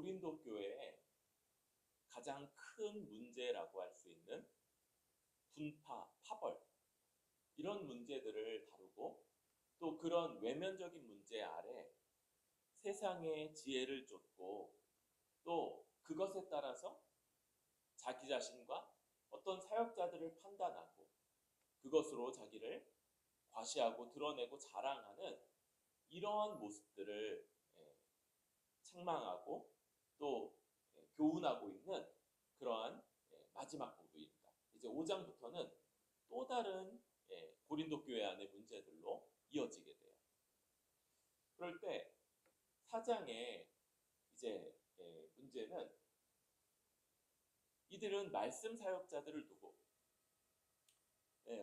고린도 교회의 가장 큰 문제라고 할 수 있는 분파, 파벌 이런 문제들을 다루고 또 그런 외면적인 문제 아래 세상의 지혜를 쫓고 또 그것에 따라서 자기 자신과 어떤 사역자들을 판단하고 그것으로 자기를 과시하고 드러내고 자랑하는 이러한 모습들을 책망하고 또 교훈하고 있는 그러한 마지막 부분입니다. 이제 5장부터는 또 다른 고린도 교회 안의 문제들로 이어지게 돼요. 그럴 때 4장의 이제 문제는 이들은 말씀 사역자들을 두고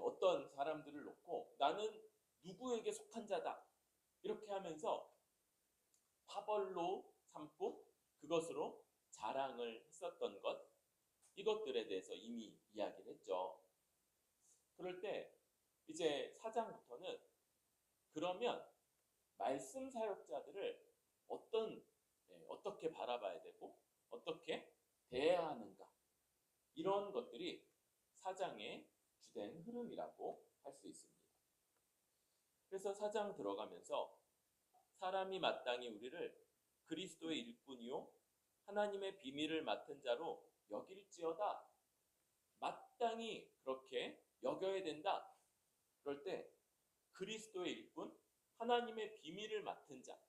어떤 사람들을 놓고 나는 누구에게 속한 자다 이렇게 하면서 파벌로 삼고 그것으로 자랑을 했었던 것 이것들에 대해서 이미 이야기를 했죠. 그럴 때 이제 4장부터는 그러면 말씀 사역자들을 어떻게 바라봐야 되고 어떻게 대해야 하는가 이런 것들이 4장의 주된 흐름이라고 할 수 있습니다. 그래서 4장 들어가면서 사람이 마땅히 우리를 그리스도의 일꾼이요 하나님의 비밀을 맡은 자로 여길지어다. 마땅히 그렇게 여겨야 된다. 그럴 때 그리스도의 일꾼, 하나님의 비밀을 맡은 자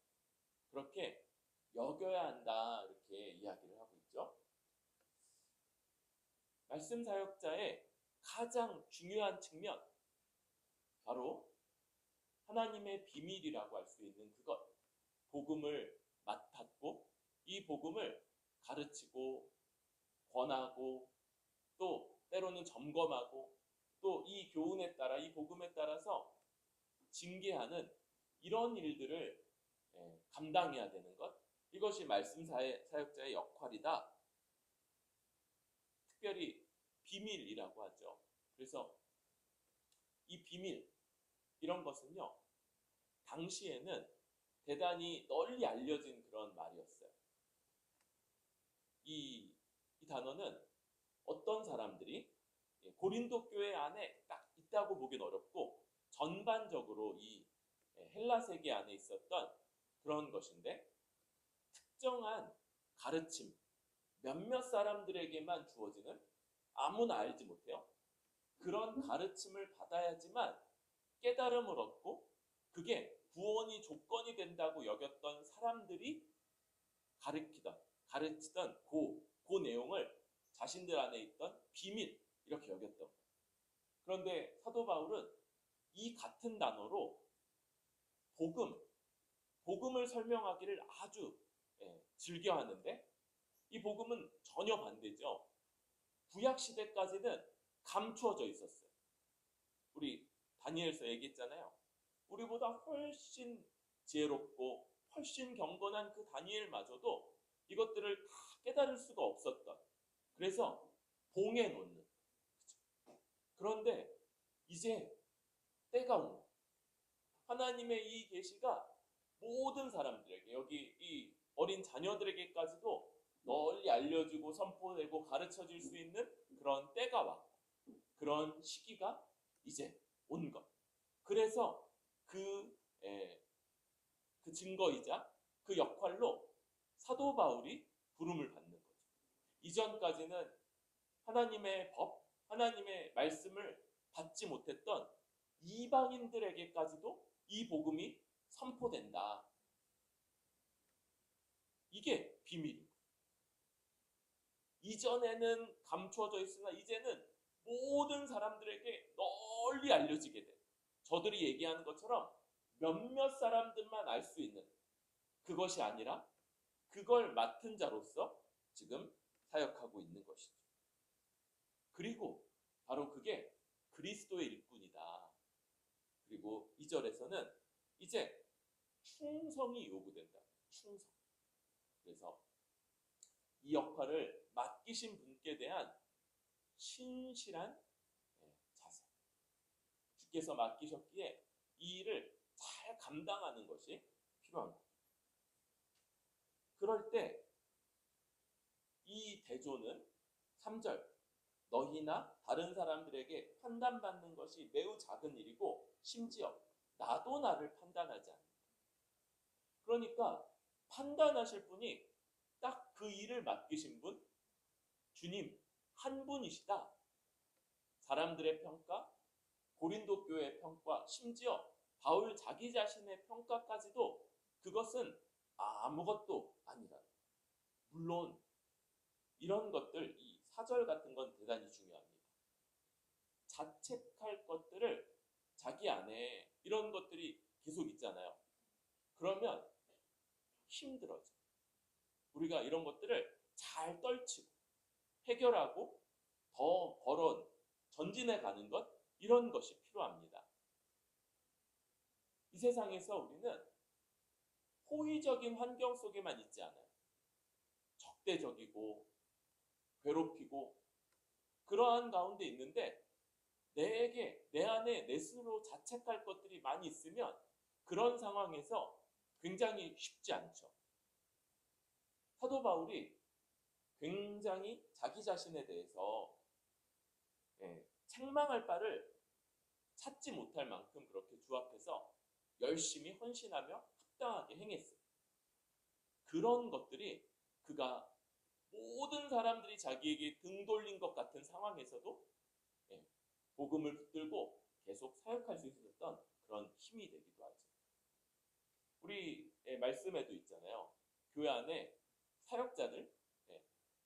그렇게 여겨야 한다 이렇게 이야기를 하고 있죠. 말씀 사역자의 가장 중요한 측면 바로 하나님의 비밀이라고 할 수 있는 그것 복음을 맡았고 이 복음을 가르치고 권하고 또 때로는 점검하고 또 이 교훈에 따라 이 복음에 따라서 징계하는 이런 일들을 감당해야 되는 것 이것이 말씀 사역자의 역할이다. 특별히 비밀이라고 하죠. 그래서 이 비밀 이런 것은요 당시에는 대단히 널리 알려진 그런 말이었어요. 이 단어는 어떤 사람들이 고린도 교회 안에 딱 있다고 보긴 어렵고 전반적으로 이 헬라 세계 안에 있었던 그런 것인데 특정한 가르침 몇몇 사람들에게만 주어지는 아무나 알지 못해요. 그런 가르침을 받아야지만 깨달음을 얻고 그게 구원이 조건이 된다고 여겼던 사람들이 가르치던 그 내용을 자신들 안에 있던 비밀 이렇게 여겼던 거예요. 그런데 사도 바울은 이 같은 단어로 복음을 설명하기를 아주 즐겨하는데 이 복음은 전혀 반대죠. 구약 시대까지는 감추어져 있었어요. 우리 다니엘서 얘기했잖아요. 우리보다 훨씬 지혜롭고 훨씬 경건한 그 다니엘마저도 이것들을 다 깨달을 수가 없었던 그래서 봉해 놓는 그런데 이제 때가 온 거예요. 하나님의 이 계시가 모든 사람들에게 여기 이 어린 자녀들에게까지도 널리 알려지고 선포되고 가르쳐질 수 있는 그런 때가 왔고 그런 시기가 이제 온 것. 그래서 그 증거이자 그 역할로 사도 바울이 부름을 받는 거죠. 이전까지는 하나님의 법, 하나님의 말씀을 받지 못했던 이방인들에게까지도 이 복음이 선포된다. 이게 비밀입니다. 이전에는 감추어져 있으나 이제는 모든 사람들에게 널리 알려지게 돼. 저들이 얘기하는 것처럼 몇몇 사람들만 알 수 있는 그것이 아니라 그걸 맡은 자로서 지금 사역하고 있는 것이죠. 그리고 바로 그게 그리스도의 일꾼이다. 그리고 2절에서는 이제 충성이 요구된다. 충성. 그래서 이 역할을 맡기신 분께 대한 신실한 자세. 주께서 맡기셨기에 이 일을 잘 감당하는 것이 필요한 겁니다. 그럴 때 대조는 3절 너희나 다른 사람들에게 판단받는 것이 매우 작은 일이고 심지어 나도 나를 판단하지 않는다. 그러니까 판단하실 분이 딱 그 일을 맡기신 분, 주님 한 분이시다. 사람들의 평가, 고린도 교회의 평가, 심지어 바울 자기 자신의 평가까지도 그것은 아무것도 아니다. 물론 이런 것들, 이 사절 같은 건 대단히 중요합니다. 자책할 것들을 자기 안에 이런 것들이 계속 있잖아요. 그러면 힘들어져. 우리가 이런 것들을 잘 떨치고 해결하고 더 걸어 전진해 가는 것, 이런 것이 필요합니다. 이 세상에서 우리는 호의적인 환경 속에만 있지 않아요. 적대적이고 괴롭히고 그러한 가운데 있는데 내 안에 내 스스로 자책할 것들이 많이 있으면 그런 상황에서 굉장히 쉽지 않죠. 사도 바울이 굉장히 자기 자신에 대해서 책망할 바를 찾지 못할 만큼 그렇게 주앞에서 열심히 헌신하며 합당하게 행했어요. 그런 것들이 그가 모든 사람들이 자기에게 등 돌린 것 같은 상황에서도 복음을 붙들고 계속 사역할 수 있었던 그런 힘이 되기도 하죠. 우리의 말씀에도 있잖아요. 교회 안에 사역자들,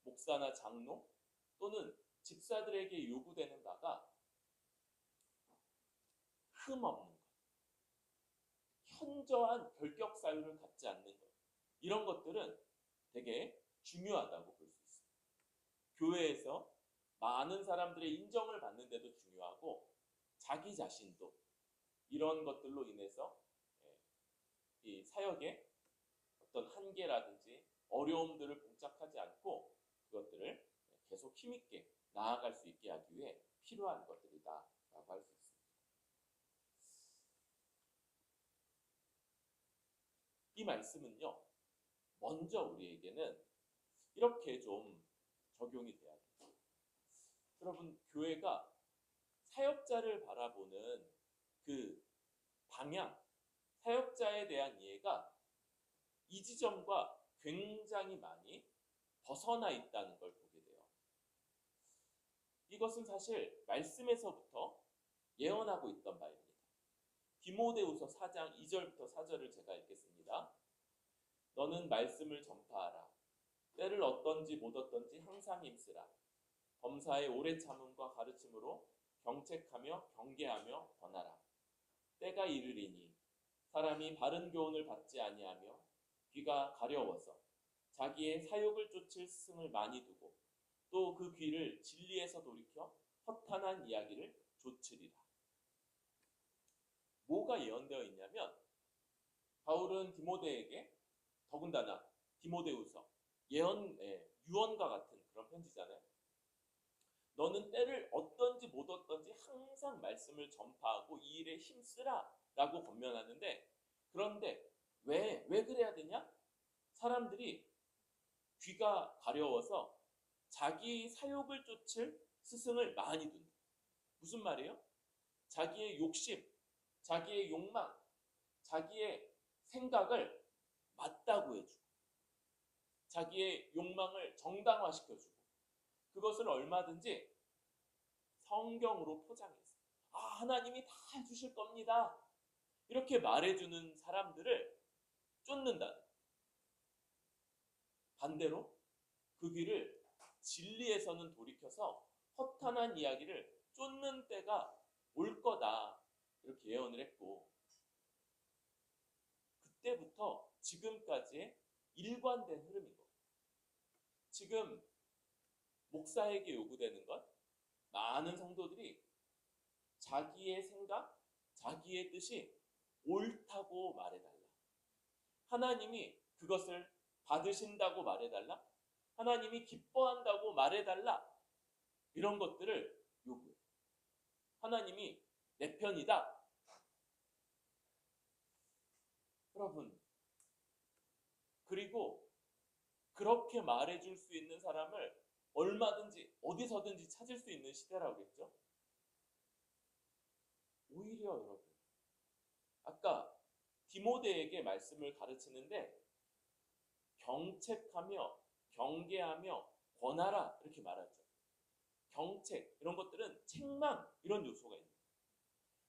목사나 장로 또는 집사들에게 요구되는 바가 흠없는 것, 현저한 결격 사유를 갖지 않는 것, 이런 것들은 되게 중요하다고 볼 수 있습니다. 교회에서 많은 사람들의 인정을 받는데도 중요하고 자기 자신도 이런 것들로 인해서 이 사역에 어떤 한계라든지 어려움들을 봉착하지 않고 그것들을 계속 힘있게 나아갈 수 있게 하기 위해 필요한 것들이다라고 할 수 있습니다. 이 말씀은요, 먼저 우리에게는 이렇게 좀 적용이 돼야 돼요. 여러분, 교회가 사역자를 바라보는 그 방향, 사역자에 대한 이해가 이 지점과 굉장히 많이 벗어나 있다는 걸 보게 돼요. 이것은 사실 말씀에서부터 예언하고 있던 바입니다. 디모데후서 4장 2절부터 4절을 제가 읽겠습니다. 너는 말씀을 전파하라. 때를 얻던지 못 얻던지 항상 힘쓰라. 범사의 오래 참음과 가르침으로 경책하며 경계하며 권하라. 때가 이르리니 사람이 바른 교훈을 받지 아니하며 귀가 가려워서 자기의 사욕을 쫓을 스승을 많이 두고 또 그 귀를 진리에서 돌이켜 허탄한 이야기를 좇으리라. 뭐가 예언되어 있냐면 바울은 디모데에게, 더군다나 디모데후서 유언과 같은 그런 편지잖아요. 너는 때를 얻던지 못 얻던지 항상 말씀을 전파하고 이 일에 힘쓰라 라고 권면하는데, 그런데 왜 그래야 되냐? 사람들이 귀가 가려워서 자기 사욕을 쫓을 스승을 많이 둔다. 무슨 말이에요? 자기의 욕심, 자기의 욕망, 자기의 생각을 맞다고 해주고 자기의 욕망을 정당화시켜주고 그것을 얼마든지 성경으로 포장해서 하나님이 다 해주실 겁니다. 이렇게 말해주는 사람들을 쫓는다는 거예요. 반대로 그 귀를 진리에서는 돌이켜서 허탄한 이야기를 쫓는 때가 올 거다. 이렇게 예언을 했고 그때부터 지금까지의 일관된 흐름인 겁니다. 지금 목사에게 요구되는 것, 많은 성도들이 자기의 생각, 자기의 뜻이 옳다고 말해달라. 하나님이 그것을 받으신다고 말해달라. 하나님이 기뻐한다고 말해달라. 이런 것들을 요구해요. 하나님이 내 편이다. 여러분, 그리고 그렇게 말해줄 수 있는 사람을 얼마든지 어디서든지 찾을 수 있는 시대라고했죠. 오히려 여러분, 아까 디모데에게 말씀을 가르치는데 경책하며 경계하며 권하라 이렇게 말하죠. 경책 이런 것들은 책망 이런 요소가 있는 거예요.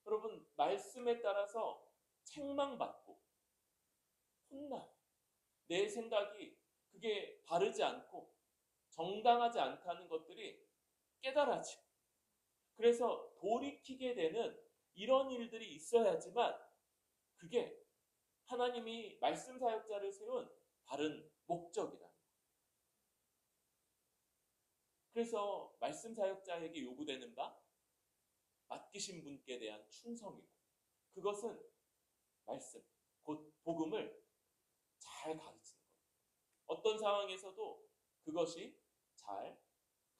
여러분 말씀에 따라서 책망받고 혼나 내 생각이 그게 바르지 않고 정당하지 않다는 것들이 깨달아지고 그래서 돌이키게 되는 이런 일들이 있어야지만 그게 하나님이 말씀 사역자를 세운 바른 목적이다. 그래서 말씀 사역자에게 요구되는 바 맡기신 분께 대한 충성이고 그것은 말씀, 곧 복음을 잘 가르치는 거예요. 어떤 상황에서도 그것이 잘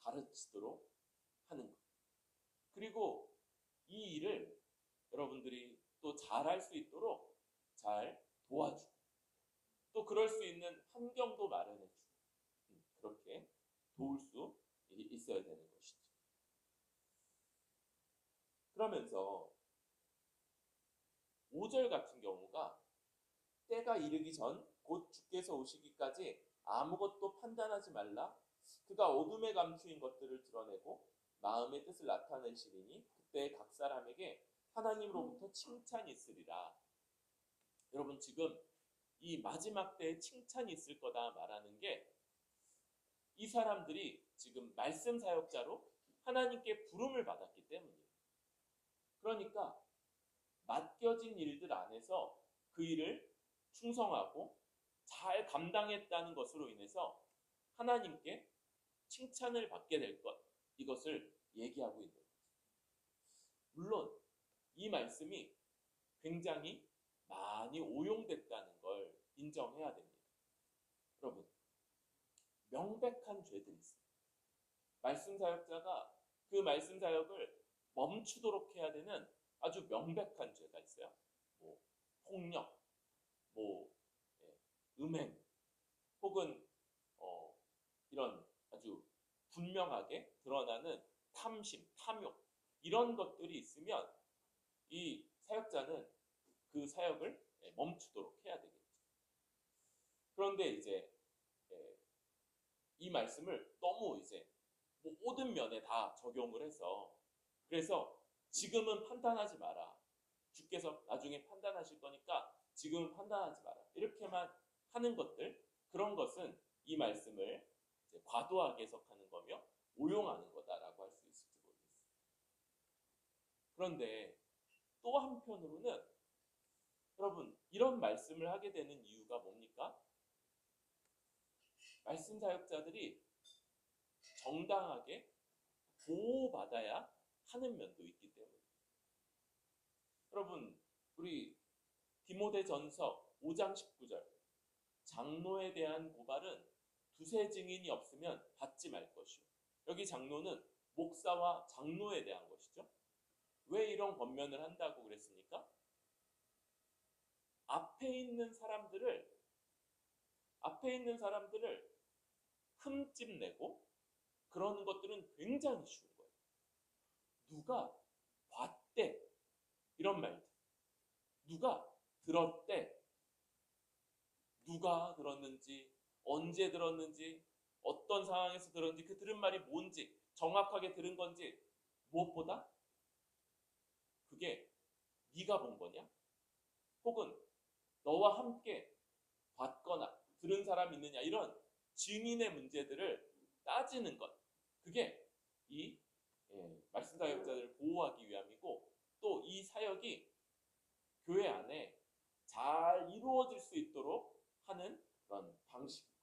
가르치도록 하는 것. 그리고 이 일을 여러분들이 또 잘할 수 있도록 잘 도와주고 또 그럴 수 있는 환경도 마련해주고 그렇게 도울 수 있어야 되는 것이죠. 그러면서 5절 같은 경우가 때가 이르기 전 곧 주께서 오시기까지 아무것도 판단하지 말라. 그가 어둠에 감추인 것들을 드러내고 마음의 뜻을 나타내시리니 그때 각 사람에게 하나님으로부터 칭찬이 있으리라. 여러분 지금 이 마지막 때에 칭찬이 있을 거다 말하는 게 이 사람들이 지금 말씀 사역자로 하나님께 부름을 받았기 때문이에요. 그러니까 맡겨진 일들 안에서 그 일을 충성하고 잘 감당했다는 것으로 인해서 하나님께 칭찬을 받게 될 것, 이것을 얘기하고 있는 거죠. 물론 이 말씀이 굉장히 많이 오용됐다는 걸 인정해야 됩니다. 여러분, 명백한 죄들이 있습니다. 말씀 사역자가 그 말씀 사역을 멈추도록 해야 되는 아주 명백한 죄가 있어요. 뭐 폭력, 음행, 혹은 이런 아주 분명하게 드러나는 탐심, 탐욕 이런 것들이 있으면 이 사역자는 그 사역을 멈추도록 해야 되겠죠. 그런데 이제 이 말씀을 너무 이제 모든 면에 다 적용을 해서 그래서 지금은 판단하지 마라. 주께서 나중에 판단하실 거니까 지금은 판단하지 마라. 이렇게만 하는 것들, 그런 것은 이 말씀을 이제 과도하게 해석하는 거며 오용하는 거다라고 할 수 있을지 모르겠습니다. 그런데 또 한편으로는 여러분 이런 말씀을 하게 되는 이유가 뭡니까? 말씀 사역자들이 정당하게 보호받아야 하는 면도 있기 때문에 여러분 우리 디모데전서 5장 19절 장로에 대한 고발은 두세 증인이 없으면 받지 말 것이요. 여기 장로는 목사와 장로에 대한 것이죠. 왜 이런 권면을 한다고 그랬습니까? 앞에 있는 사람들을 흠집 내고 그러는 것들은 굉장히 쉬운 거예요. 누가 봤대 이런 말들, 누가 들었대, 누가 들었는지, 언제 들었는지, 어떤 상황에서 들었는지, 그 들은 말이 뭔지 정확하게 들은 건지, 무엇보다 그게 네가 본 거냐? 혹은 너와 함께 봤거나 들은 사람이 있느냐, 이런 증인의 문제들을 따지는 것, 그게 이 말씀 사역자들을 보호하기 위함이고 또 이 사역이 교회 안에 잘 이루어질 수 있도록 하는 그런 방식입니다.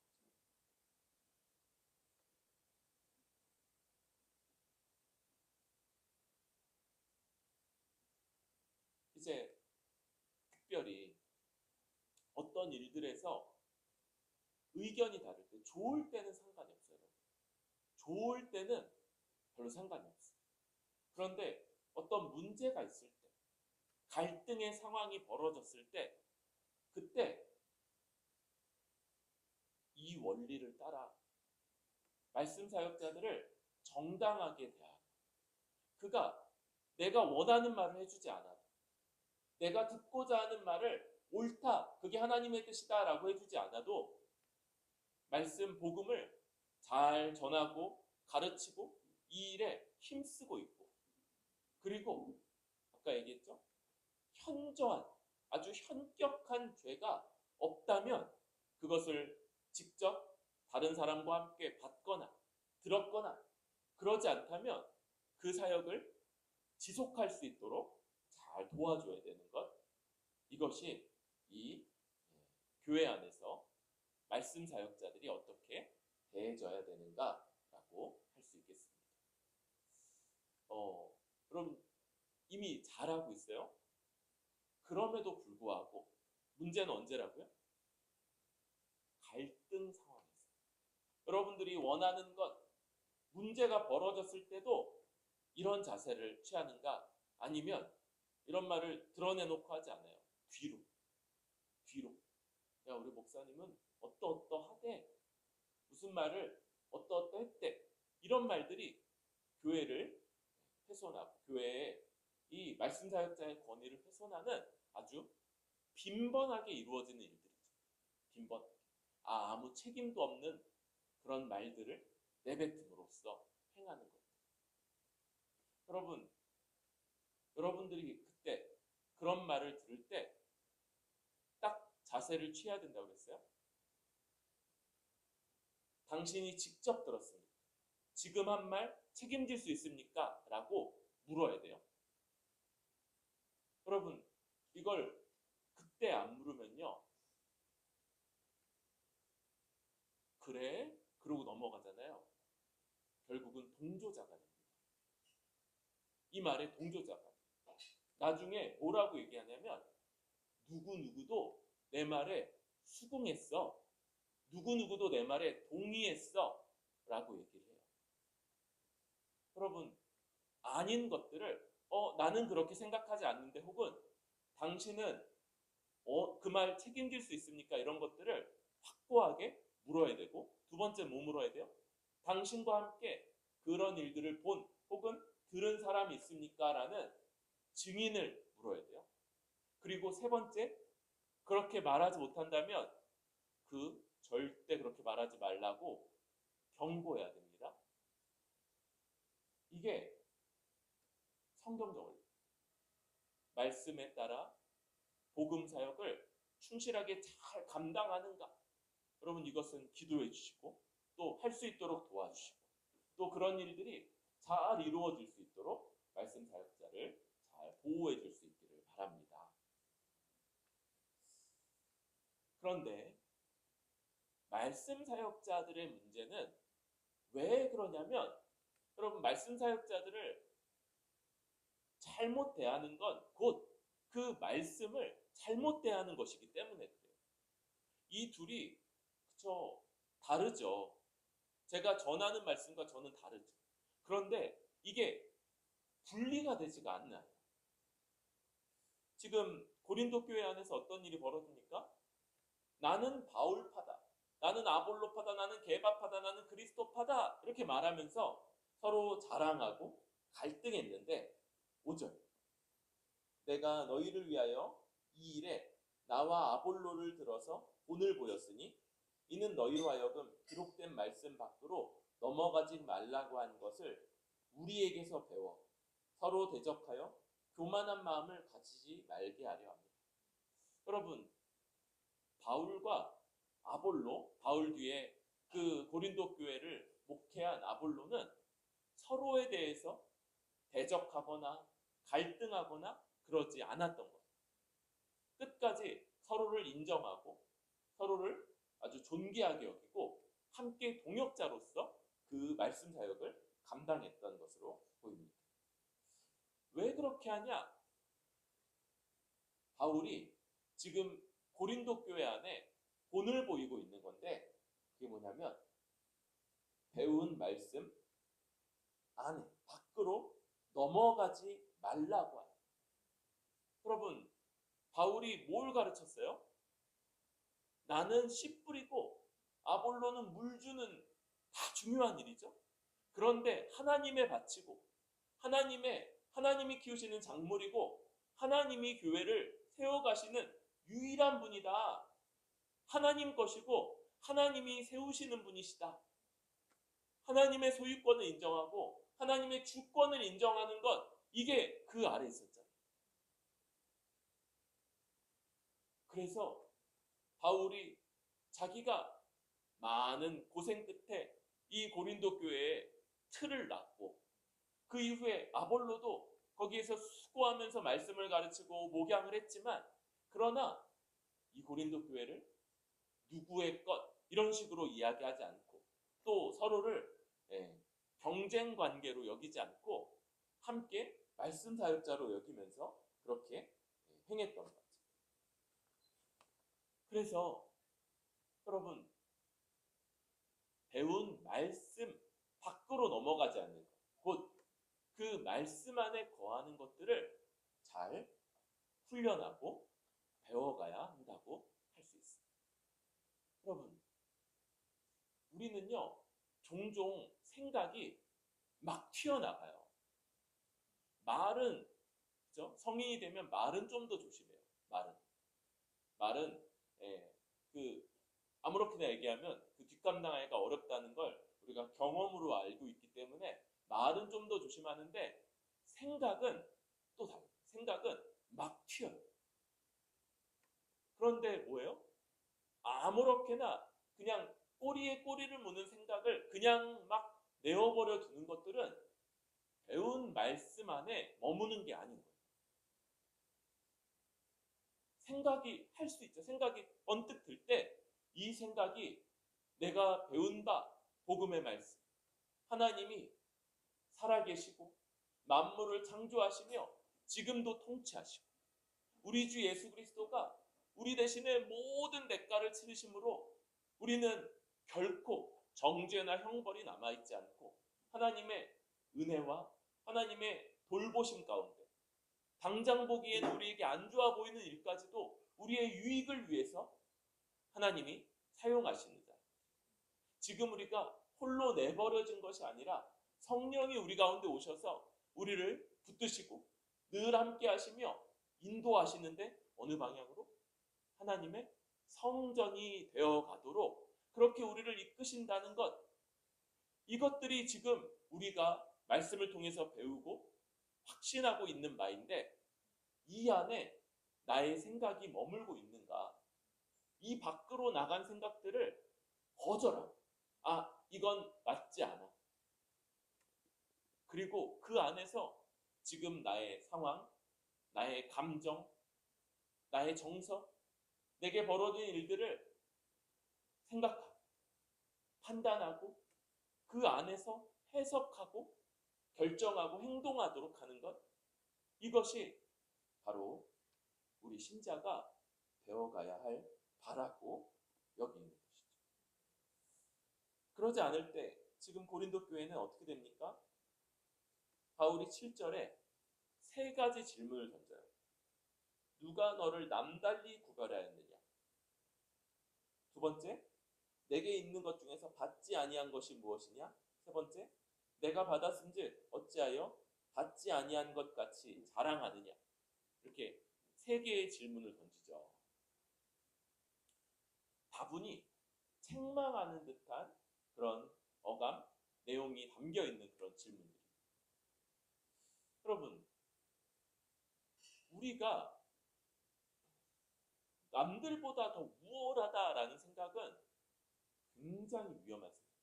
이제 특별히 어떤 일들에서 의견이 다를 때, 좋을 때는 상관이 없어요. 좋을 때는 별로 상관이 없어요. 그런데 어떤 문제가 있을 때, 갈등의 상황이 벌어졌을 때, 그때 이 원리를 따라 말씀 사역자들을 정당하게 대하고, 그가 내가 원하는 말을 해주지 않아도, 내가 듣고자 하는 말을 옳다, 그게 하나님의 뜻이다라고 해주지 않아도 말씀 복음을 잘 전하고 가르치고 이 일에 힘쓰고 있고, 그리고 아까 얘기했죠? 현저한, 아주 현격한 죄가 없다면 그것을 직접 다른 사람과 함께 받거나 들었거나 그러지 않다면 그 사역을 지속할 수 있도록 잘 도와줘야 되는 것, 이것이 이 교회 안에서 말씀 사역자들이 어떻게 대해져야 되는가라고 할 수 있겠습니다. 그럼 이미 잘하고 있어요? 그럼에도 불구하고 문제는 언제라고요? 갈등 상황에서. 여러분들이 원하는 것, 문제가 벌어졌을 때도 이런 자세를 취하는가? 아니면 이런 말을 드러내놓고 하지 않아요. 뒤로. 야, 우리 목사님은 어떠하대. 무슨 말을 어떠했대. 이런 말들이 교회를 훼손하고 교회의 이 말씀 사역자의 권위를 훼손하는 아주 빈번하게 이루어지는 일들이죠. 빈번하게. 아무 책임도 없는 그런 말들을 내뱉음으로써 행하는 것. 여러분들이 그때 그런 말을 들을 때 딱 자세를 취해야 된다고 그랬어요. 당신이 직접 들었습니다. 지금 한 말 책임질 수 있습니까? 라고 물어야 돼요. 여러분, 이걸 그때 안 물으면요, 그래? 그러고 넘어가잖아요. 결국은 동조자가 됩니다. 이 말의 동조자가. 나중에 뭐라고 얘기하냐면 누구누구도 내 말에 수긍했어. 누구누구도 내 말에 동의했어. 라고 얘기를 해요. 여러분, 아닌 것들을 나는 그렇게 생각하지 않는데, 혹은 당신은 그 말 책임질 수 있습니까? 이런 것들을 확고하게 물어야 되고, 두 번째 뭐 물어야 돼요? 당신과 함께 그런 일들을 본 혹은 들은 사람이 있습니까? 라는 증인을 물어야 돼요. 그리고 세 번째, 그렇게 말하지 못한다면 절대 그렇게 말하지 말라고 경고해야 됩니다. 이게 성경적 원리. 말씀에 따라 복음 사역을 충실하게 잘 감당하는가? 여러분, 이것은 기도해 주시고 또 할 수 있도록 도와주시고 또 그런 일들이 잘 이루어질 수 있도록 말씀 사역자를 잘 보호해 줄 수 있기를 바랍니다. 그런데 말씀 사역자들의 문제는 왜 그러냐면, 여러분, 말씀 사역자들을 잘못 대하는 건 곧 그 말씀을 잘못 대하는 것이기 때문에 그래요. 이 둘이 다르죠. 제가 전하는 말씀과 저는 다르죠. 그런데 이게 분리가 되지가 않나요? 지금 고린도 교회 안에서 어떤 일이 벌어집니까? 나는 바울파다, 나는 아볼로파다, 나는 게바파다, 나는 그리스도파다 이렇게 말하면서 서로 자랑하고 갈등했는데, 5절, 내가 너희를 위하여 이 일에 나와 아볼로를 들어서 본을 보였으니 이는 너희로 하여금 기록된 말씀 밖으로 넘어가지 말라고 한 것을 우리에게서 배워 서로 대적하여 교만한 마음을 가지지 말게 하려 합니다. 여러분, 바울과 아볼로, 바울 뒤에 그 고린도 교회를 목회한 아볼로는 서로에 대해서 대적하거나 갈등하거나 그러지 않았던 거예요. 끝까지 서로를 인정하고 서로를 아주 존귀하게 여기고 함께 동역자로서 그 말씀 사역을 감당했던 것으로 보입니다. 왜 그렇게 하냐? 바울이 지금 고린도 교회 안에 본을 보이고 있는 건데, 그게 뭐냐면 배운 말씀 안에 밖으로 넘어가지 말라고 하요. 여러분, 바울이 뭘 가르쳤어요? 나는 씨 뿌리고 아볼로는 물 주는 다 중요한 일이죠. 그런데 하나님에 바치고 하나님이 키우시는 작물이고 하나님이 교회를 세워가시는 유일한 분이다. 하나님 것이고 하나님이 세우시는 분이시다. 하나님의 소유권을 인정하고 하나님의 주권을 인정하는 것, 이게 그 아래 있었잖아요. 그래서 바울이 자기가 많은 고생 끝에 이 고린도 교회에 틀을 놨고 그 이후에 아볼로도 거기에서 수고하면서 말씀을 가르치고 목양을 했지만, 그러나 이 고린도 교회를 누구의 것 이런 식으로 이야기하지 않고 또 서로를 경쟁 관계로 여기지 않고 함께 말씀 사역자로 여기면서 그렇게 행했던 거죠. 그래서 여러분, 배운 말씀 밖으로 넘어가지 않는 것, 곧 그 말씀 안에 거하는 것들을 잘 훈련하고 배워가야 한다고 할 수 있습니다. 여러분, 우리는요 종종 생각이 막 튀어나가요. 말은, 그죠? 성인이 되면 말은 좀 더 조심해요. 말은 아무렇게나 얘기하면 그 뒷감당하기가 어렵다는 걸 우리가 경험으로 알고 있기 때문에 말은 좀 더 조심하는데, 생각은 또 달라요. 생각은 막 튀어요. 그런데 뭐예요? 아무렇게나 그냥 꼬리에 꼬리를 무는 생각을 그냥 막 내어버려 두는 것들은 배운 말씀 안에 머무는 게 아닌 거예요. 생각이 할 수 있죠. 생각이 번뜩 들 때 이 생각이 내가 배운 바 복음의 말씀, 하나님이 살아계시고 만물을 창조하시며 지금도 통치하시고 우리 주 예수 그리스도가 우리 대신에 모든 대가를 치르심으로 우리는 결코 정죄나 형벌이 남아있지 않고 하나님의 은혜와 하나님의 돌보심 가운데 당장 보기에는 우리에게 안 좋아 보이는 일까지도 우리의 유익을 위해서 하나님이 사용하시는 자. 지금 우리가 홀로 내버려진 것이 아니라 성령이 우리 가운데 오셔서 우리를 붙드시고 늘 함께 하시며 인도하시는데, 어느 방향으로? 하나님의 성전이 되어 가도록 그렇게 우리를 이끄신다는 것, 이것들이 지금 우리가 말씀을 통해서 배우고 확신하고 있는 바인데, 이 안에 나의 생각이 머물고 있는가? 이 밖으로 나간 생각들을 거절하고, 이건 맞지 않아. 그리고 그 안에서 지금 나의 상황, 나의 감정, 나의 정서, 내게 벌어진 일들을 생각하고 판단하고 그 안에서 해석하고 결정하고 행동하도록 하는 것, 이것이 바로 우리 신자가 배워가야 할 바라고 여기는 것이죠. 그러지 않을 때 지금 고린도 교회는 어떻게 됩니까? 바울이 7절에 세 가지 질문을 던져요. 누가 너를 남달리 구별하였느냐? 두 번째, 내게 있는 것 중에서 받지 아니한 것이 무엇이냐? 세 번째, 내가 받았은즉 어찌하여 받지 아니한 것 같이 자랑하느냐? 이렇게 세 개의 질문을 던지죠. 다분히 책망하는 듯한 그런 어감, 내용이 담겨 있는 그런 질문들입니다. 여러분, 우리가 남들보다 더 우월하다라는 생각은 굉장히 위험한 생각입니다.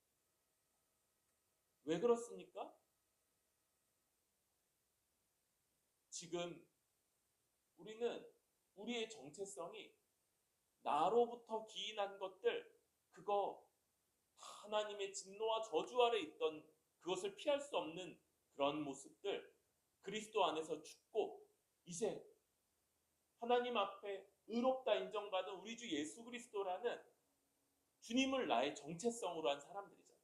왜 그렇습니까? 지금 우리는 우리의 정체성이 나로부터 기인한 것들, 그거 하나님의 진노와 저주 아래 있던 그것을 피할 수 없는 그런 모습들, 그리스도 안에서 죽고 이제 하나님 앞에 의롭다 인정받은 우리 주 예수 그리스도라는 주님을 나의 정체성으로 한 사람들이잖아요.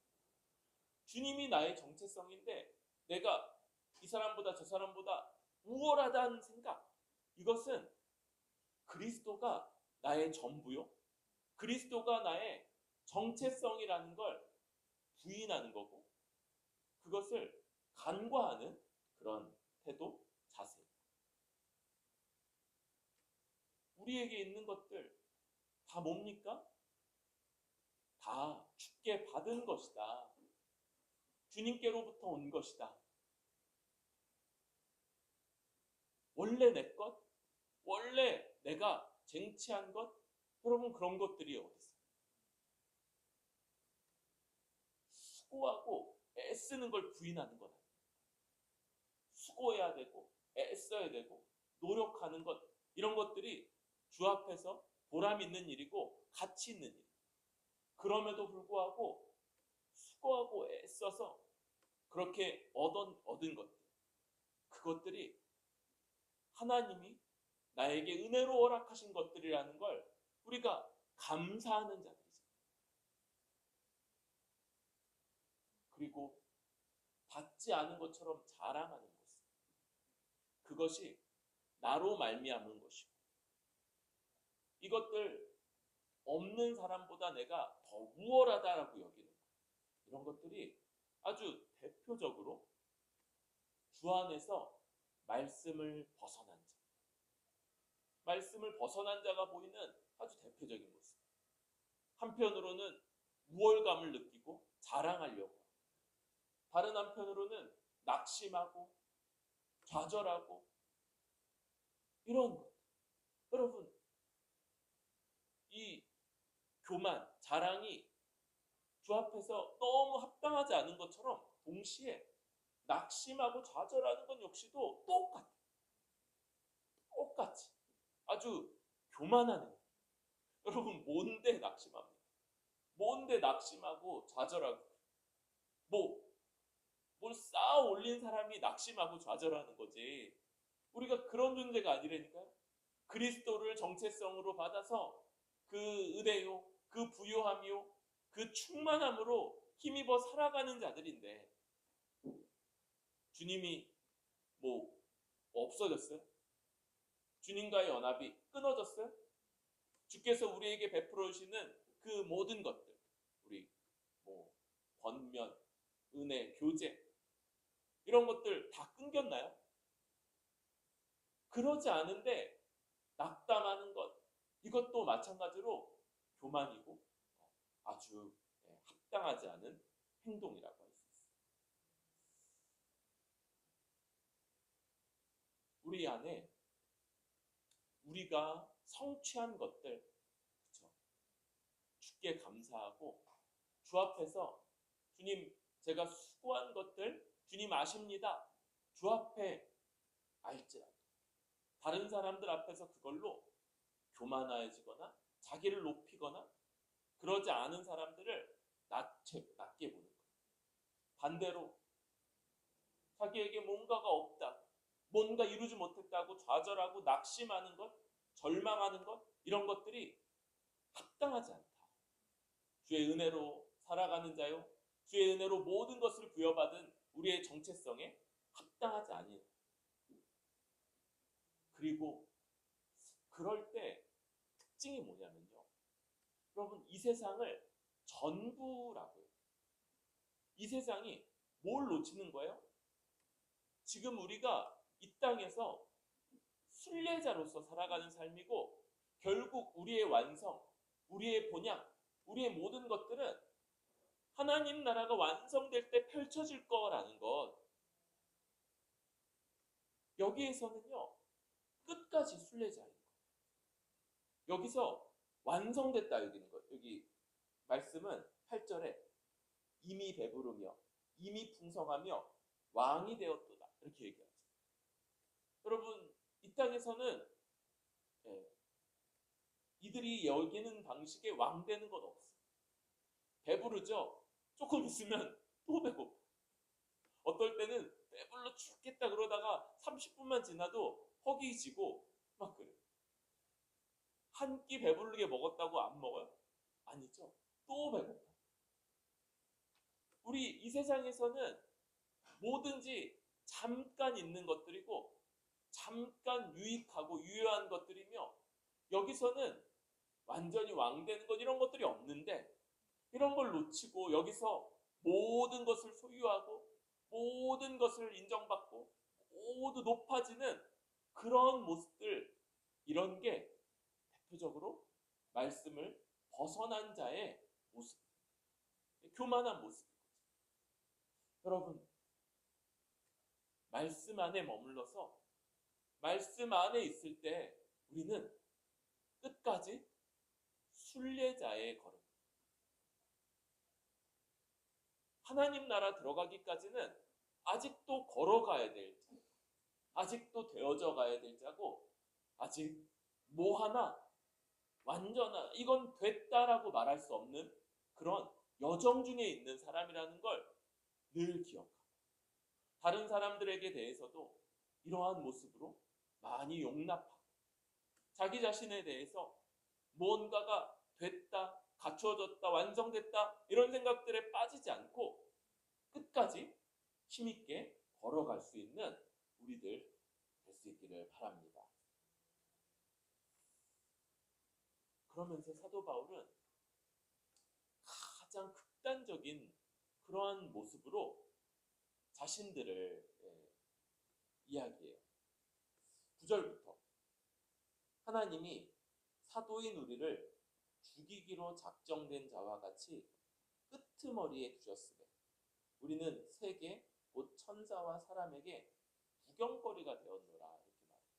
주님이 나의 정체성인데 내가 이 사람보다 저 사람보다 우월하다는 생각, 이것은 그리스도가 나의 전부요, 그리스도가 나의 정체성이라는 걸 부인하는 거고 그것을 간과하는 그런 태도, 자세. 우리에게 있는 것들 다 뭡니까? 다 주께 받은 것이다. 주님께로부터 온 것이다. 원래 내 것, 원래 내가 쟁취한 것, 여러분 그런 것들이 어디 있어요? 수고하고 애쓰는 걸 부인하는 건 아니에요. 수고해야 되고 애써야 되고 노력하는 것, 이런 것들이 주 앞에서 보람 있는 일이고 가치 있는 일. 그럼에도 불구하고 수고하고 애써서 그렇게 얻은 것들, 그것들이 하나님이 나에게 은혜로 허락하신 것들이라는 걸 우리가 감사하는 자들이죠. 그리고 받지 않은 것처럼 자랑하는 것, 그것이 나로 말미암은 것이고, 이것들 없는 사람보다 내가 더 우월하다라고 여기는 것, 이런 것들이 아주 대표적으로 주 안에서 말씀을 벗어난 자, 말씀을 벗어난 자가 보이는 아주 대표적인 모습. 한편으로는 우월감을 느끼고 자랑하려고 하고, 다른 한편으로는 낙심하고 좌절하고 이런 것. 여러분, 이 교만, 자랑이 주 앞에서 너무 합당하지 않은 것처럼 동시에 낙심하고 좌절하는 건 역시도 똑같이 아주 교만하는 거예요. 여러분, 뭔데 낙심합니까? 뭔데 낙심하고 좌절하고, 뭘 쌓아 올린 사람이 낙심하고 좌절하는 거지. 우리가 그런 존재가 아니라니까요. 그리스도를 정체성으로 받아서 그 은혜요, 그 부요함이요, 그 충만함으로 힘입어 살아가는 자들인데, 주님이 없어졌어요? 주님과의 연합이 끊어졌어요? 주께서 우리에게 베풀어 주시는 그 모든 것들, 우리 권면, 은혜, 교제, 이런 것들 다 끊겼나요? 그러지 않은데 낙담하는 것, 이것도 마찬가지로 교만이고 아주 합당하지 않은 행동이라고 할 수 있습니다. 우리 안에 우리가 성취한 것들, 그렇죠? 주께 감사하고 주 앞에서 주님, 제가 수고한 것들 주님 아십니다. 주 앞에 알지라도 다른 사람들 앞에서 그걸로 교만해지거나 자기를 높이거나 그러지 않은 사람들을 낮게 보는 거예요. 반대로 자기에게 뭔가가 없다, 뭔가 이루지 못했다고 좌절하고 낙심하는 것, 절망하는 것, 이런 것들이 합당하지 않다. 주의 은혜로 살아가는 자요, 주의 은혜로 모든 것을 부여받은 우리의 정체성에 합당하지 아니에요. 그리고 그럴 때 특징이 뭐냐면요, 여러분, 이 세상을 전부라고 해요. 이 세상이 뭘 놓치는 거예요? 지금 우리가 이 땅에서 순례자로서 살아가는 삶이고, 결국 우리의 완성, 우리의 본향, 우리의 모든 것들은 하나님 나라가 완성될 때 펼쳐질 거라는 것. 여기에서는요, 끝까지 순례자인 거예요. 여기서 완성됐다 여기는 거예요. 여기 말씀은 8절에 이미 배부르며 이미 풍성하며 왕이 되었도다, 이렇게 얘기하죠. 여러분, 이 땅에서는 이들이 여기는 방식의 왕 되는 건 없어요. 배부르죠? 조금 있으면 또 배고파. 어떨 때는 배불러 죽겠다 그러다가 30분만 지나도 허기지고 막 그래요. 한 끼 배부르게 먹었다고 안 먹어요? 아니죠. 또 배고파. 우리 이 세상에서는 뭐든지 잠깐 있는 것들이고 잠깐 유익하고 유효한 것들이며, 여기서는 완전히 왕 되는 것, 이런 것들이 없는데, 이런 걸 놓치고 여기서 모든 것을 소유하고 모든 것을 인정받고 모두 높아지는 그런 모습들, 이런 게 대표적으로 말씀을 벗어난 자의 모습, 교만한 모습이거든요. 여러분, 말씀 안에 머물러서 말씀 안에 있을 때 우리는 끝까지 순례자의 걸음, 하나님 나라 들어가기까지는 아직도 걸어가야 될 자, 아직도 되어져 가야 될 자고, 아직 뭐 하나 완전한, 이건 됐다라고 말할 수 없는 그런 여정 중에 있는 사람이라는 걸 늘 기억하고, 다른 사람들에게 대해서도 이러한 모습으로 많이 용납하고, 자기 자신에 대해서 무언가가 됐다, 갖추어졌다, 완성됐다 이런 생각들에 빠지지 않고 끝까지 힘있게 걸어갈 수 있는 우리들 될 수 있기를 바랍니다. 그러면서 사도 바울은 가장 극단적인 그러한 모습으로 자신들을 이야기해요. 9절부터 하나님이 사도인 우리를 죽이기로 작정된 자와 같이 끄트머리에 두셨으며 우리는 세계 곧 천사와 사람에게 구경거리가 되었노라, 이렇게 말해요.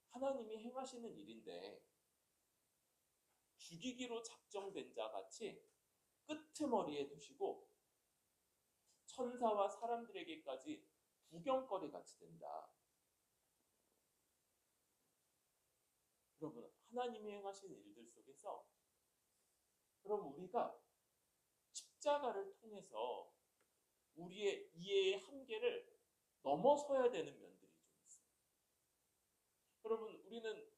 하나님이 행하시는 일인데 죽이기로 작정된 자 같이 끄트머리에 두시고 천사와 사람들에게까지 구경거리 같이 된다. 여러분, 하나님이 행하신 일들 속에서 그럼 우리가 십자가를 통해서 우리의 이해의 한계를 넘어서야 되는 면들이 좀 있어요. 여러분, 우리는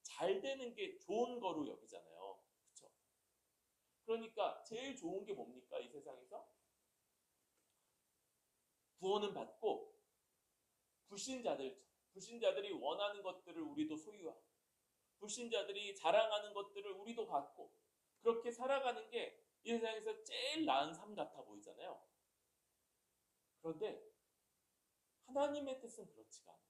잘 되는 게 좋은 거로 여기잖아요. 그렇죠? 그러니까 제일 좋은 게 뭡니까? 이 세상에서 구원은 받고 불신자들이 원하는 것들을 우리도 소유하고, 불신자들이 자랑하는 것들을 우리도 갖고, 그렇게 살아가는 게 이 세상에서 제일 나은 삶 같아 보이잖아요. 그런데 하나님의 뜻은 그렇지가 않아요.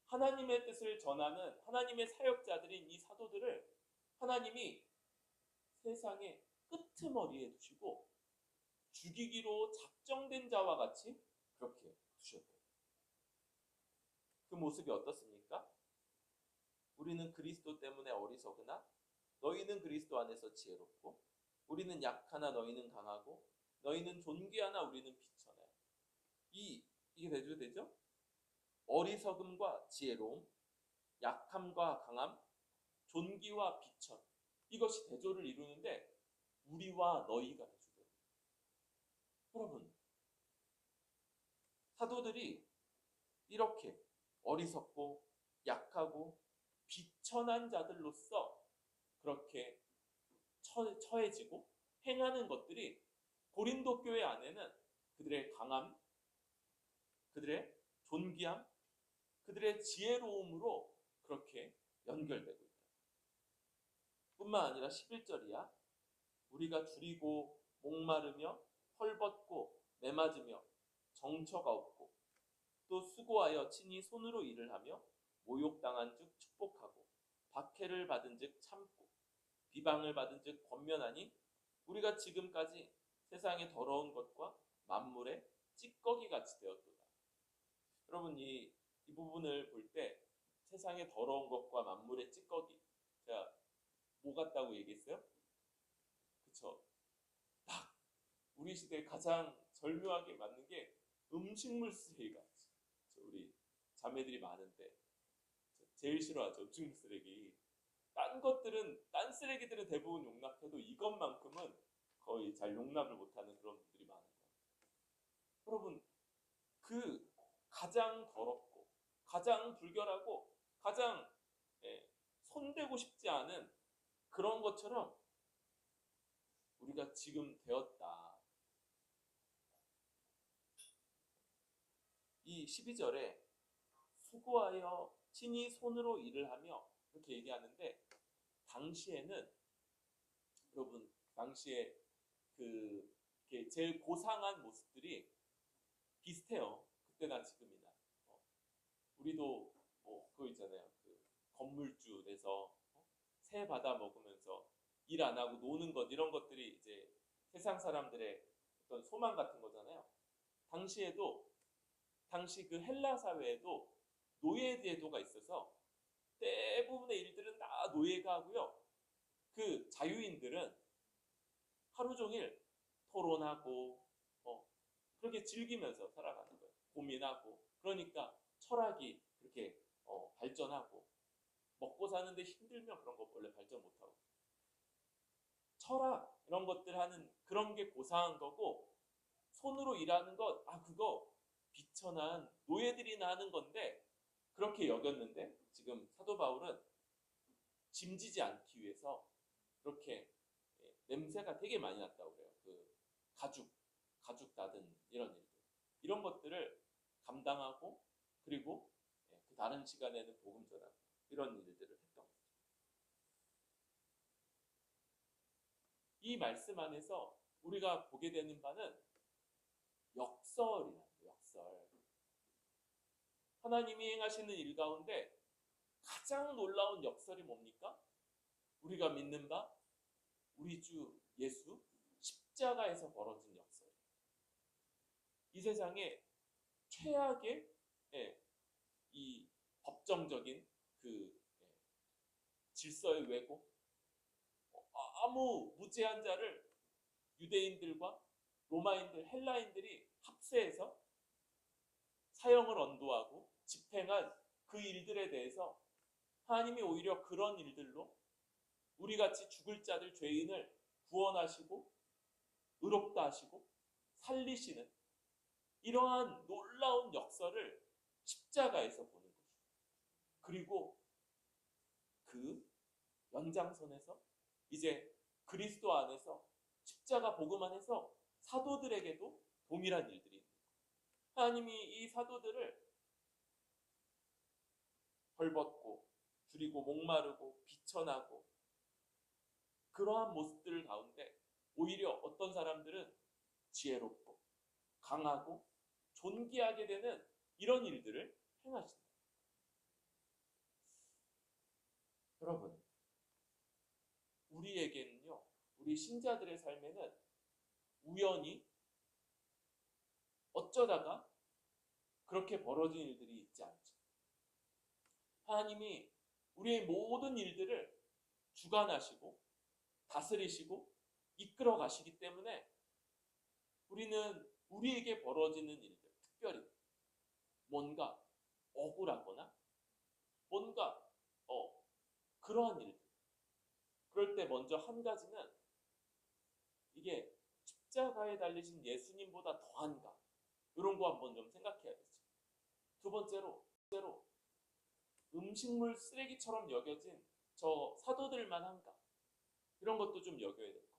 하나님의 뜻을 전하는 하나님의 사역자들인 이 사도들을 하나님이 세상의 끄트머리에 두시고 죽이기로 작정된 자와 같이 그렇게 두셨대요. 그 모습이 어떻습니까? 우리는 그리스도 때문에 어리석으나 너희는 그리스도 안에서 지혜롭고, 우리는 약하나 너희는 강하고, 너희는 존귀하나 우리는 비천해. 이게 대조되죠? 어리석음과 지혜로움, 약함과 강함, 존귀와 비천, 이것이 대조를 이루는데 우리와 너희가 대조돼요. 여러분, 사도들이 이렇게 어리석고 약하고 비천한 자들로서 그렇게 처해지고 행하는 것들이 고린도 교회 안에는 그들의 강함, 그들의 존귀함, 그들의 지혜로움으로 그렇게 연결되고 있다. 뿐만 아니라 11절이야. 우리가 줄이고 목마르며 헐벗고 매맞으며 정처가 없고 또 수고하여 친히 손으로 일을 하며 모욕당한 즉 축복하고 박해를 받은 즉 참고 비방을 받은 즉 권면하니 우리가 지금까지 세상의 더러운 것과 만물의 찌꺼기 같이 되었도다. 여러분, 이 부분을 볼 때 세상의 더러운 것과 만물의 찌꺼기, 제가 뭐 같다고 얘기했어요? 그쵸? 딱 우리 시대에 가장 절묘하게 맞는 게 음식물 쓰레기 같이. 우리 자매들이 많은데 제일 싫어하죠, 음식물 쓰레기. 딴 쓰레기들은 대부분 용납해도 이것만큼은 거의 잘 용납을 못하는 그런 분들이 많은 거예요. 여러분, 그 가장 더럽고 가장 불결하고 가장 손대고 싶지 않은 그런 것처럼 우리가 지금 되었다. 이 12절에 수고하여 친히 손으로 일을 하며 이렇게 얘기하는데 당시에는 여러분 당시에 이렇게 제일 고상한 모습들이 비슷해요. 그때나 지금이나. 우리도 그거 있잖아요. 그 건물주에서 새 받아 먹으면서 일 안 하고 노는 것 이런 것들이 이제 세상 사람들의 어떤 소망 같은 거잖아요. 당시 그 헬라 사회에도 노예 제도가 있어서 대부분의 일들은 다 노예가 하고요. 그 자유인들은 하루 종일 토론하고 그렇게 즐기면서 살아가는 거예요. 고민하고. 그러니까 철학이 그렇게 발전하고 먹고 사는데 힘들면 그런 거 원래 발전 못하고 철학 이런 것들 하는 그런 게 고상한 거고 손으로 일하는 것 그거 비천한 노예들이나 하는 건데 그렇게 여겼는데 지금 사도 바울은 짐지지 않기 위해서 그렇게 냄새가 되게 많이 났다고 그래요. 그 가죽 다든 이런 것들을 감당하고 그리고 그 다른 시간에는 복음 전하고 이런 일들을 했던 거죠. 이 말씀 안에서 우리가 보게 되는 바는 역설이라는 거예요. 역설. 하나님이 행하시는 일 가운데 가장 놀라운 역설이 뭡니까? 우리가 믿는 바 우리 주 예수 십자가에서 벌어진 역설. 이 세상에 최악의 이 법정적인 그 질서의 왜곡, 아무 무죄한 자를 유대인들과 로마인들, 헬라인들이 합세해서 사형을 언도하고 집행한 그 일들에 대해서 하나님이 오히려 그런 일들로 우리같이 죽을 자들 죄인을 구원하시고 의롭다 하시고 살리시는 이러한 놀라운 역설을 십자가에서 보는 것이죠. 그리고 그 연장선에서 이제 그리스도 안에서 십자가 복음 안에서 사도들에게도 동일한 일들이 있는 거예요. 하나님이 이 사도들을 벌벗고 줄이고 목마르고 비천하고 그러한 모습들 가운데 오히려 어떤 사람들은 지혜롭고 강하고 존귀하게 되는 이런 일들을 행하신다. 여러분, 우리에게는요, 우리 신자들의 삶에는 우연히 어쩌다가 그렇게 벌어진 일들이 있지 않죠. 하나님이 우리의 모든 일들을 주관하시고 다스리시고 이끌어 가시기 때문에 우리는 우리에게 벌어지는 일들, 특별히 뭔가 억울하거나 뭔가 그러한 일들. 그럴 때 먼저 한 가지는 이게 십자가에 달리신 예수님보다 더한가? 이런 거 한번 좀 생각해야 되죠. 두 번째로 음식물 쓰레기처럼 여겨진 저 사도들만 한가? 이런 것도 좀 여겨야 될 거예요.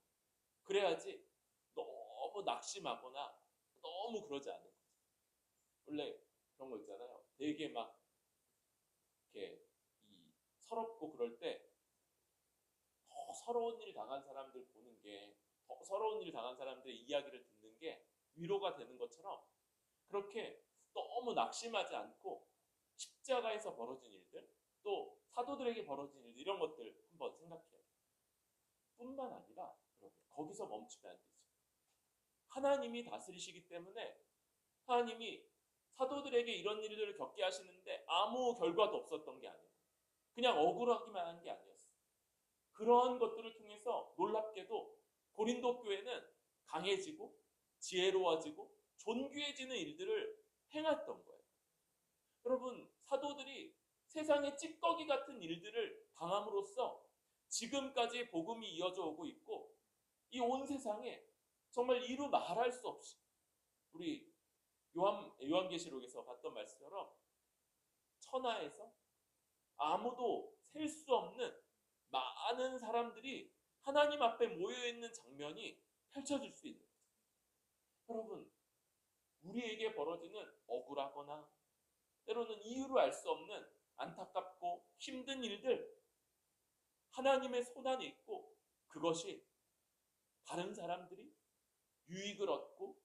그래야지 너무 낙심하거나 너무 그러지 않는 거죠. 원래 그런 거 있잖아요. 되게 막 이렇게 서럽고 그럴 때 더 서러운 일 당한 사람들 보는 게, 더 서러운 일 당한 사람들의 이야기를 듣는 게 위로가 되는 것처럼 그렇게 너무 낙심하지 않고 십자가에서 벌어진 일들, 또 사도들에게 벌어진 일들 이런 것들 한번 생각해야 돼요. 뿐만 아니라 거기서 멈추면 안 되죠. 하나님이 다스리시기 때문에 하나님이 사도들에게 이런 일들을 겪게 하시는데 아무 결과도 없었던 게 아니에요. 그냥 억울하기만 한 게 아니었어요. 그러한 것들을 통해서 놀랍게도 고린도 교회는 강해지고 지혜로워지고 존귀해지는 일들을 행했던 거예요. 여러분, 사도들이 세상의 찌꺼기 같은 일들을 당함으로써 지금까지 복음이 이어져 오고 있고 이 온 세상에 정말 이루 말할 수 없이 우리 요한계시록에서 봤던 말씀처럼 천하에서 아무도 셀 수 없는 많은 사람들이 하나님 앞에 모여있는 장면이 펼쳐질 수 있는 거죠. 여러분, 우리에게 벌어지는 억울하거나 때로는 이유를 알 수 없는 안타깝고 힘든 일들 하나님의 손안에 있고 그것이 다른 사람들이 유익을 얻고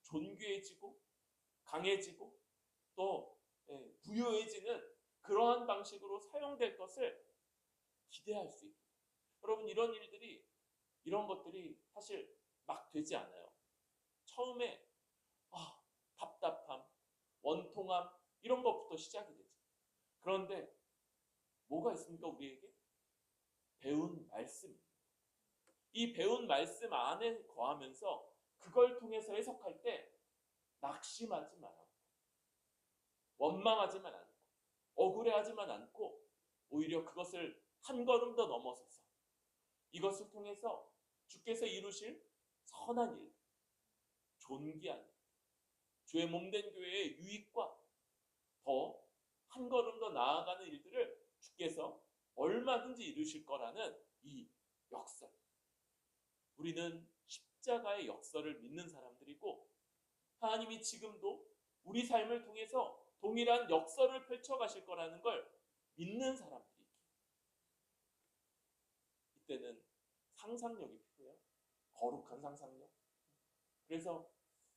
존귀해지고 강해지고 또 부유해지는 그러한 방식으로 사용될 것을 기대할 수 있고, 여러분 이런 것들이 사실 막 되지 않아요. 처음에 답답함, 원통함 이런 것부터 시작이 되죠. 그런데 뭐가 있습니까? 우리에게 배운 말씀, 이 배운 말씀 안에 거하면서 그걸 통해서 해석할 때 낙심하지 말고 원망하지만 않고 억울해하지만 않고 오히려 그것을 한 걸음 더 넘어서서 이것을 통해서 주께서 이루실 선한 일, 존귀한 일, 주의 몸된 교회의 유익과 더 한 걸음 더 나아가는 일들을 주께서 얼마든지 이루실 거라는 이 역설. 우리는 십자가의 역설을 믿는 사람들이고 하나님이 지금도 우리 삶을 통해서 동일한 역설을 펼쳐가실 거라는 걸 믿는 사람들이기에 이때는 상상력이 필요해요. 거룩한 상상력. 그래서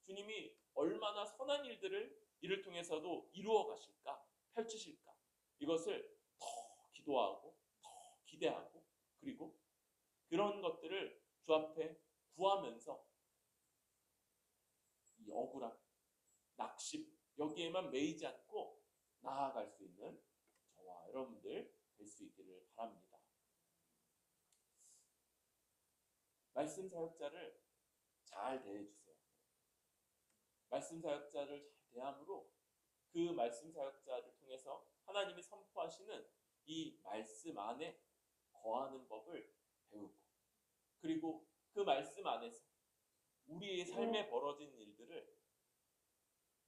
주님이 얼마나 선한 일들을 이를 통해서도 이루어 가실까, 펼치실까, 이것을 더 기도하고 더 기대하고 그리고 그런 것들을 주 앞에 구하면서 이 억울함, 낙심 여기에만 매이지 않고 나아갈 수 있는 저와 여러분들 될 수 있기를 바랍니다. 말씀 사역자를 잘 대해주세요. 말씀 사역자를 잘 대함으로 그 말씀 사역자를 통해서 하나님이 선포하시는 이 말씀 안에 거하는 법을 배우고, 그리고 그 말씀 안에서 우리의 삶에 벌어진 일들을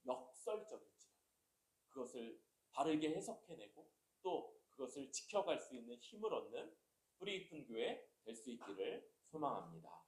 역설적이지만 그것을 바르게 해석해내고 또 그것을 지켜갈 수 있는 힘을 얻는 뿌리 깊은 교회 될 수 있기를 소망합니다.